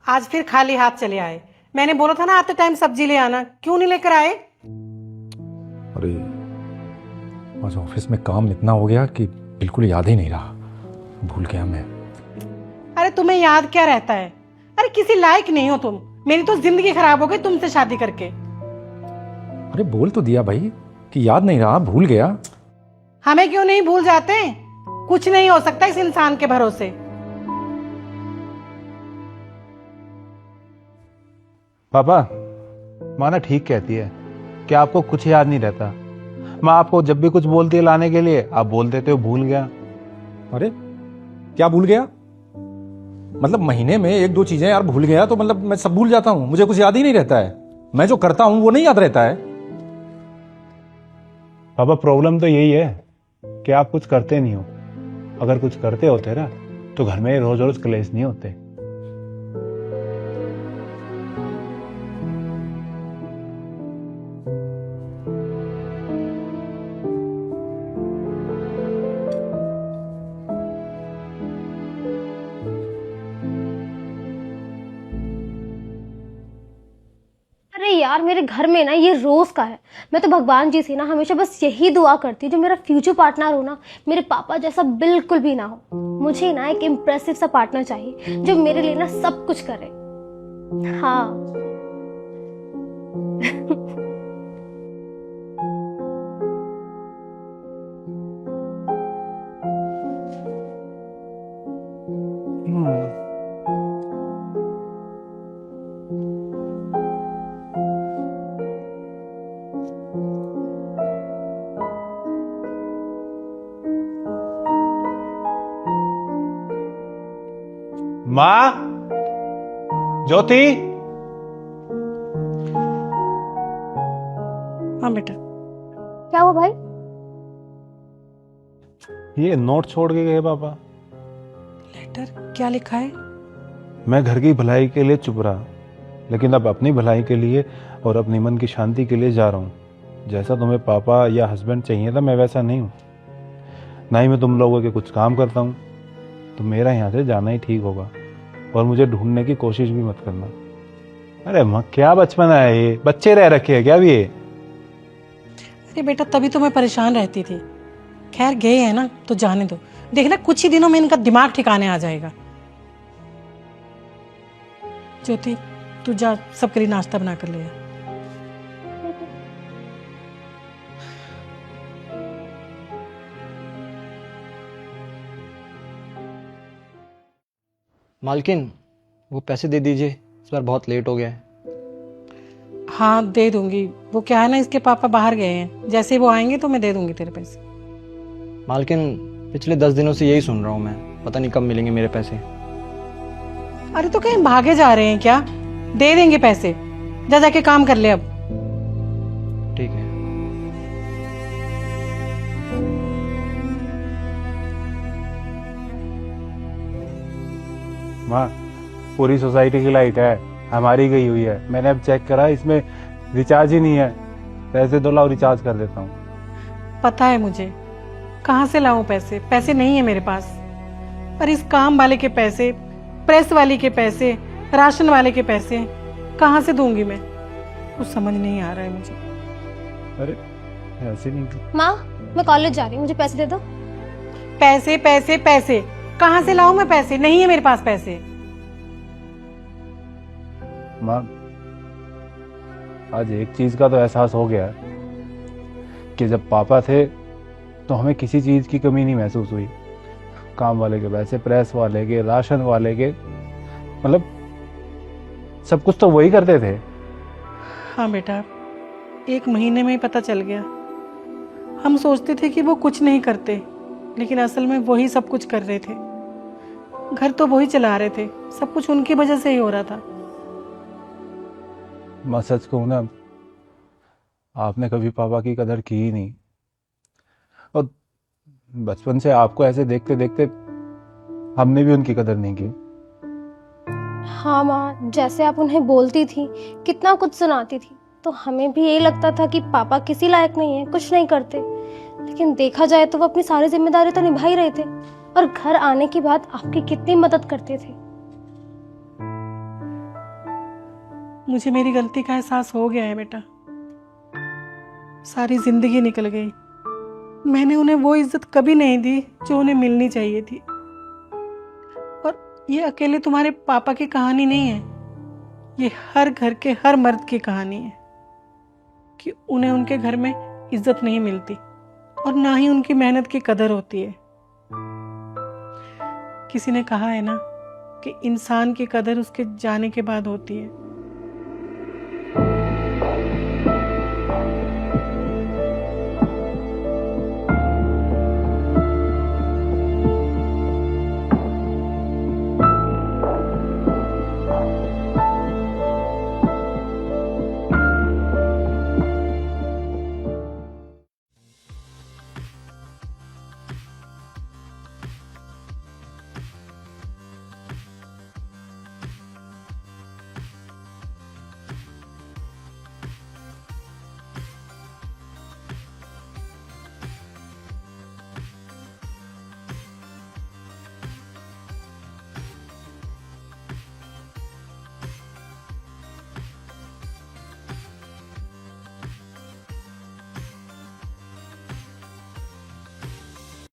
आज फिर खाली हाथ चले आए। मैंने बोला था ना आते टाइम सब्जी ले आना, क्यों नहीं लेकर आए? अरे आज ऑफिस में काम इतना हो गया कि बिल्कुल याद ही नहीं रहा, भूल गया मैं। अरे तुम्हें याद क्या रहता है? अरे किसी लायक नहीं हो तुम। मेरी तो जिंदगी खराब हो गई तुमसे शादी करके। अरे बोल तो दिया भाई कि याद नहीं रहा, भूल गया। हमें क्यों नहीं भूल जाते? कुछ नहीं हो सकता इस इंसान के भरोसे। पापा, माँ ना ठीक कहती है कि आपको कुछ याद नहीं रहता। माँ आपको जब भी कुछ बोलती है लाने के लिए, आप बोल देते हो भूल गया। अरे क्या भूल गया? मतलब महीने में एक दो चीजें यार भूल गया तो मतलब मैं सब भूल जाता हूँ, मुझे कुछ याद ही नहीं रहता है। मैं जो करता हूँ वो नहीं याद रहता है। पापा प्रॉब्लम तो यही है कि आप कुछ करते नहीं हो। अगर कुछ करते होते ना तो घर में रोज रोज क्लेश नहीं होते। अरे यार, मेरे घर में ना ये रोज का है। मैं तो भगवान जी से ना हमेशा बस यही दुआ करती हूँ जो मेरा फ्यूचर पार्टनर हो ना मेरे पापा जैसा बिल्कुल भी ना हो। मुझे ना एक इम्प्रेसिव सा पार्टनर चाहिए जो मेरे लिए ना सब कुछ करे। हाँ। माँ, ज्योति। हाँ बेटा। क्या हुआ भाई? ये नोट छोड़ के गए पापा। लेटर क्या लिखा है? मैं घर की भलाई के लिए चुप रहा, लेकिन अब अपनी भलाई के लिए और अपने मन की शांति के लिए जा रहा हूँ। जैसा तुम्हें पापा या हस्बैंड चाहिए था मैं वैसा नहीं हूँ। ना ही मैं तुम लोगों के कुछ काम करता हूँ, तो मेरा यहाँ से जाना ही ठीक होगा। और मुझे ढूंढने की कोशिश भी मत करना। अरे माँ, क्या बचपन है ये, बच्चे रह रखे हैं क्या भी ये? अरे बेटा तभी तो मैं परेशान रहती थी। खैर गए हैं ना तो जाने दो। देखना कुछ ही दिनों में इनका दिमाग ठिकाने आ जाएगा। ज्योति तू जा सबके लिए नाश्ता बना कर ले आ। मालकिन, वो पैसे दे दीजिए, इस बार बहुत लेट हो गया है। हाँ दे दूंगी। वो क्या है ना इसके पापा बाहर गए हैं, जैसे वो आएंगे तो मैं दे दूंगी तेरे पैसे। मालकिन, पिछले 10 दिनों से यही सुन रहा हूँ मैं, पता नहीं कब मिलेंगे मेरे पैसे। अरे तो कहीं भागे जा रहे हैं क्या? दे देंगे पैसे। जा जाके काम कर ले अब। ठीक है। माँ, पूरी सोसाइटी की लाइट है, हमारी गई हुई है। मैंने अब चेक करा, इसमें रिचार्ज ही नहीं है। पैसे दो, लाओ रिचार्ज कर देता हूँ। पता है मुझे, कहाँ से लाऊं पैसे? पैसे नहीं है मेरे पास। पर इस काम वाले के पैसे, प्रेस वाली के पैसे, राशन वाले के पैसे कहाँ से दूंगी मैं? कुछ समझ नहीं आ रहा है मुझे। अरे ऐसे नहीं। माँ, मैं कॉलेज जा रही हूँ, मुझे पैसे दे दो। पैसे पैसे पैसे कहाँ से लाऊं मैं? पैसे नहीं है मेरे पास पैसे। माँ, आज एक चीज का तो एहसास हो गया कि जब पापा थे तो हमें किसी चीज की कमी नहीं महसूस हुई। काम वाले के पैसे, प्रेस वाले के, राशन वाले के, मतलब सब कुछ तो वही करते थे। हाँ बेटा, एक महीने में ही पता चल गया। हम सोचते थे कि वो कुछ नहीं करते, लेकिन असल में वही सब कुछ कर रहे थे। घर तो वही चला रहे थे, सब कुछ उनकी वजह से ही हो रहा था। मैं सच कहूं ना, आपने कभी पापा की कदर की ही नहीं। और बचपन से आपको ऐसे देखते देखते हमने भी उनकी कदर नहीं की। हाँ माँ, जैसे आप उन्हें बोलती थी, कितना कुछ सुनाती थी, तो हमें भी यही लगता था कि पापा किसी लायक नहीं है, कुछ नहीं करते। लेकिन देखा जाए तो वो अपनी सारी जिम्मेदारी तो निभा ही रहे थे, और घर आने के बाद आपकी कितनी मदद करते थे। मुझे मेरी गलती का एहसास हो गया है बेटा। सारी जिंदगी निकल गई, मैंने उन्हें वो इज्जत कभी नहीं दी जो उन्हें मिलनी चाहिए थी। और ये अकेले तुम्हारे पापा की कहानी नहीं है, ये हर घर के हर मर्द की कहानी है कि उन्हें उनके घर में इज्जत नहीं मिलती और ना ही उनकी मेहनत की कदर होती है। किसी ने कहा है ना कि इंसान की कदर उसके जाने के बाद होती है।